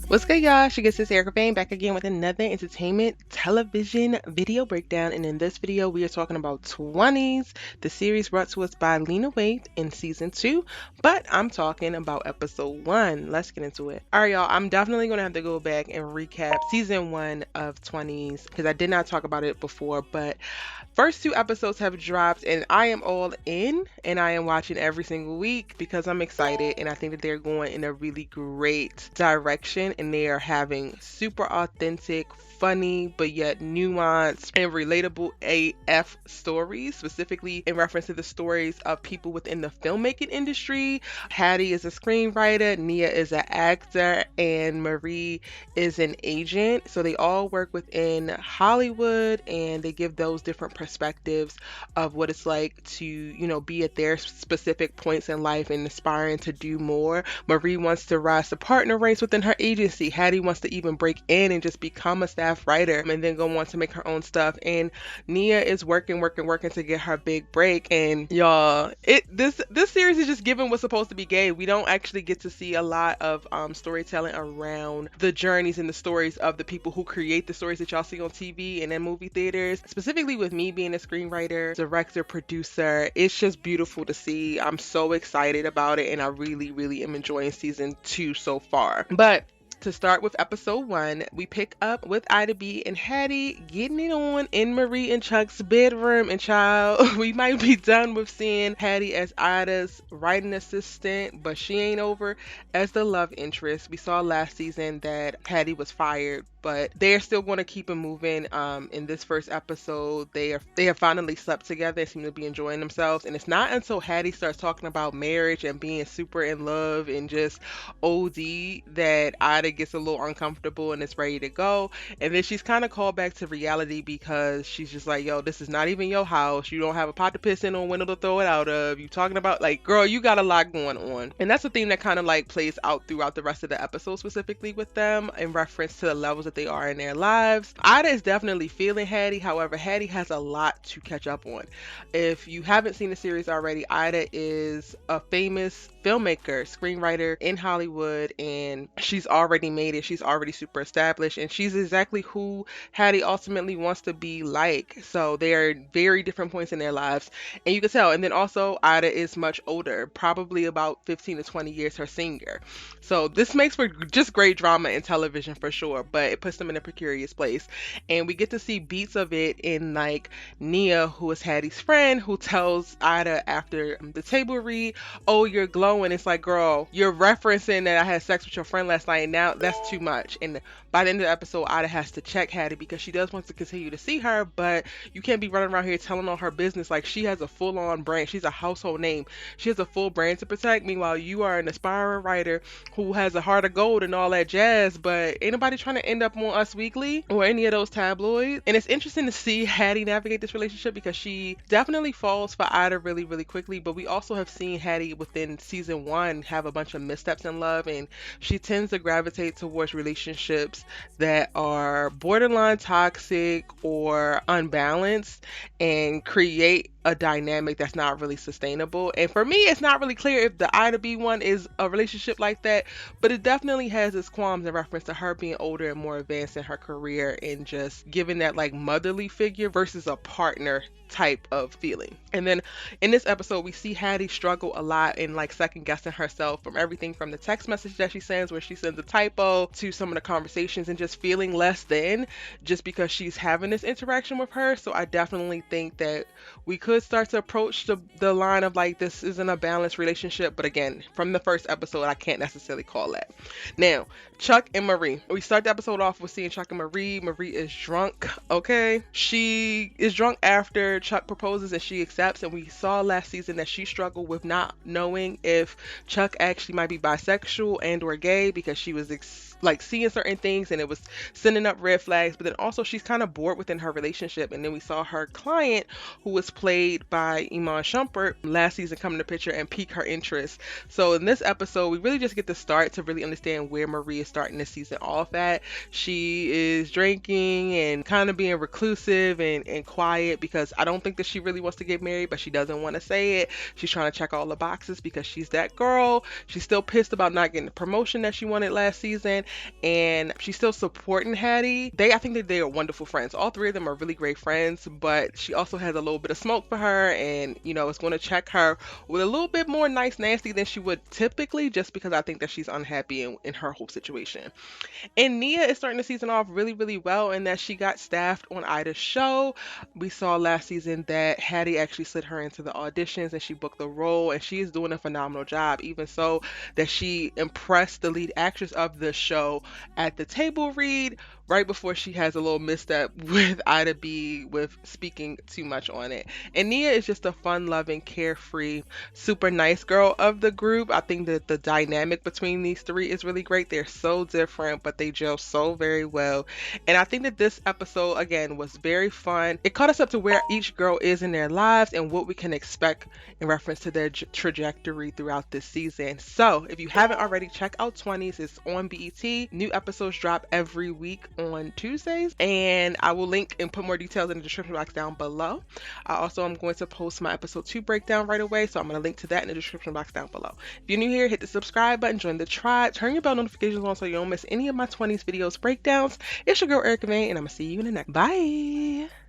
What's good, y'all? She gets this Erica Vane back again with another entertainment television video breakdown. And in this video, we are talking about 20s, the series brought to us by LENA in season 2. But I'm talking about episode 1. Let's get into it. All right, y'all. I'm definitely going to have to go back and recap season 1 of 20s because I did not talk about it before. But first 2 episodes have dropped, and I am all in, and I am watching every single week because I'm excited, and I think that they're going in a really great direction, and they are having super authentic, funny, but yet nuanced and relatable AF stories, specifically in reference to the stories of people within the filmmaking industry. Hattie is a screenwriter, Nia is an actor, and Marie is an agent. So they all work within Hollywood, and they give those different perspectives of what it's like to, be at their specific points in life and aspiring to do more. Marie wants to rise to partner ranks within her agency. Hattie wants to even break in and just become a staff writer and then go on to make her own stuff. And Nia is working to get her big break. And y'all, this series is just giving what's supposed to be gay. We don't actually get to see a lot of storytelling around the journeys and the stories of the people who create the stories that y'all see on TV and in movie theaters. Specifically with me being a screenwriter, director, producer, it's just beautiful to see. I'm so excited about it, and I really, really am enjoying season 2 so far. But to start with episode 1, we pick up with Ida B and Hattie getting it on in Marie and Chuck's bedroom. And child, we might be done with seeing Hattie as Ida's writing assistant, but she ain't over as the love interest. We saw last season that Hattie was fired, but they're still going to keep it moving. In this first episode, they have finally slept together. They seem to be enjoying themselves, and it's not until Hattie starts talking about marriage and being super in love and just OD that Ida gets a little uncomfortable and is ready to go. And then she's kind of called back to reality because she's just like, yo, this is not even your house. You don't have a pot to piss in or a window to throw it out of. You talking about, like, girl, you got a lot going on. And that's the theme that kind of like plays out throughout the rest of the episode, specifically with them in reference to the levels that they are in their lives. Ida is definitely feeling Hattie. However, Hattie has a lot to catch up on. If you haven't seen the series already, Ida is a famous filmmaker, screenwriter in Hollywood, and she's already made it. She's already super established, and she's exactly who Hattie ultimately wants to be like. So they are very different points in their lives, and you can tell. And then also, Ida is much older, probably about 15 to 20 years her senior. So this makes for just great drama in television for sure, but it puts them in a precarious place. And we get to see beats of it in like Nia, who is Hattie's friend, who tells Ida after the table read, oh, you're glowing. It's like, girl, you're referencing that I had sex with your friend last night. Now that's too much. And by the end of the episode, Ida has to check Hattie because she does want to continue to see her, but you can't be running around here telling all her business. Like, she has a full-on brand. She's a household name. She has a full brand to protect. Meanwhile, you are an aspiring writer who has a heart of gold and all that jazz, but ain't nobody trying to end up on Us Weekly or any of those tabloids. And it's interesting to see Hattie navigate this relationship because she definitely falls for Ida really, really quickly, but we also have seen Hattie within season 1 have a bunch of missteps in love, and she tends to gravitate towards relationships that are borderline toxic or unbalanced and create a dynamic that's not really sustainable. And for me, it's not really clear if the Ida B one is a relationship like that, but it definitely has its qualms in reference to her being older and more advanced in her career and just giving that like motherly figure versus a partner type of feeling. And then in this episode, we see Hattie struggle a lot in like second guessing herself, from everything from the text message that she sends where she sends a typo to some of the conversations, and just feeling less than just because she's having this interaction with her. So I definitely think that we could start to approach the line of like, this isn't a balanced relationship, but again, from the first episode, I can't necessarily call that. Now, Chuck and Marie. We start the episode off with seeing Chuck and Marie. Marie is drunk, okay? She is drunk after Chuck proposes and she accepts, and we saw last season that she struggled with not knowing if Chuck actually might be bisexual and or gay because she was like seeing certain things and it was sending up red flags. But then also she's kind of bored within her relationship, and then we saw her client, who was played played by Iman Shumpert, last season come into the picture and pique her interest. So in this episode, we really just get to start to really understand where Marie is starting this season off at. She is drinking and kind of being reclusive and quiet because I don't think that she really wants to get married, but she doesn't want to say it. She's trying to check all the boxes because she's that girl. She's still pissed about not getting the promotion that she wanted last season, and she's still supporting Hattie. I think that they are wonderful friends. All three of them are really great friends, but she also has a little bit of smoke for her, and it's going to check her with a little bit more nice nasty than she would typically, just because I think that she's unhappy in her whole situation. And Nia is starting the season off really, really well in that she got staffed on Ida's show. We saw last season that Hattie actually slid her into the auditions and she booked the role, and she is doing a phenomenal job, even so that she impressed the lead actress of the show at the table read right before she has a little misstep with Ida B with speaking too much on it. And Nia is just a fun-loving, carefree, super nice girl of the group. I think that the dynamic between these three is really great. They're so different, but they gel so very well. And I think that this episode, again, was very fun. It caught us up to where each girl is in their lives and what we can expect in reference to their trajectory throughout this season. So if you haven't already, check out 20s. It's on BET. New episodes drop every week on Tuesdays, and I will link and put more details in the description box down below. I also am going to post my episode 2 breakdown right away, so I'm going to link to that in the description box down below. If you're new here, hit the subscribe button, join the tribe, turn your bell notifications on so you don't miss any of my 20s videos breakdowns. It's your girl Erica May, and I'm going to see you in the next. Bye!